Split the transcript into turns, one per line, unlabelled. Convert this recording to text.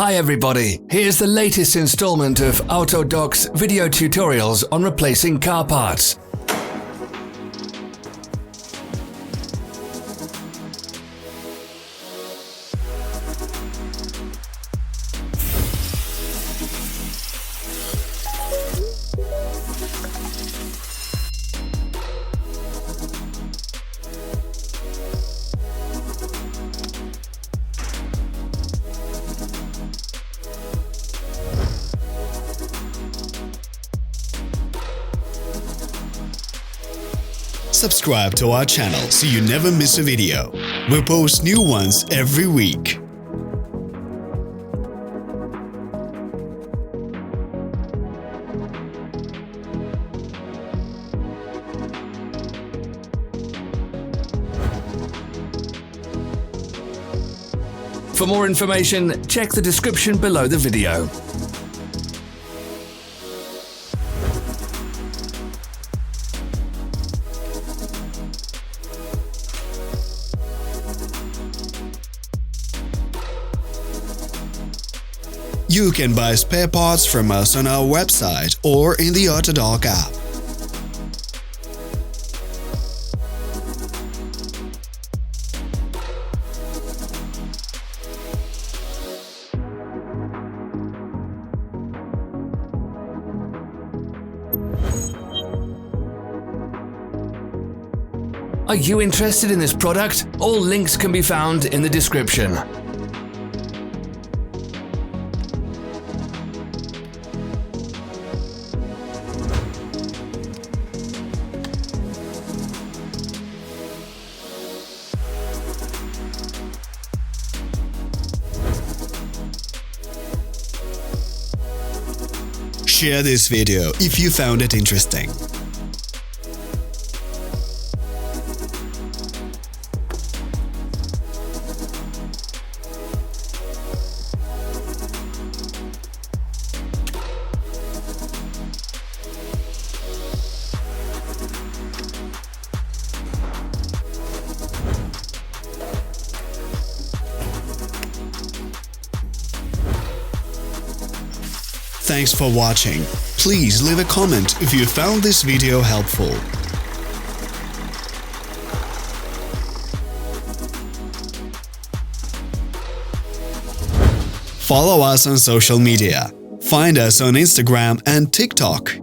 Hi everybody, here's the latest installment of Autodoc's video tutorials on replacing car parts.
Subscribe to our channel so you never miss a video. We post new ones every week.
For more information, check the description below the video.
You can buy spare parts from us on our website or in the Autodoc app.
Are you interested in this product? All links can be found in the description.
Share this video if you found it interesting. Thanks for watching. Please leave a comment if you found this video helpful. Follow us on social media. Find us on Instagram and TikTok.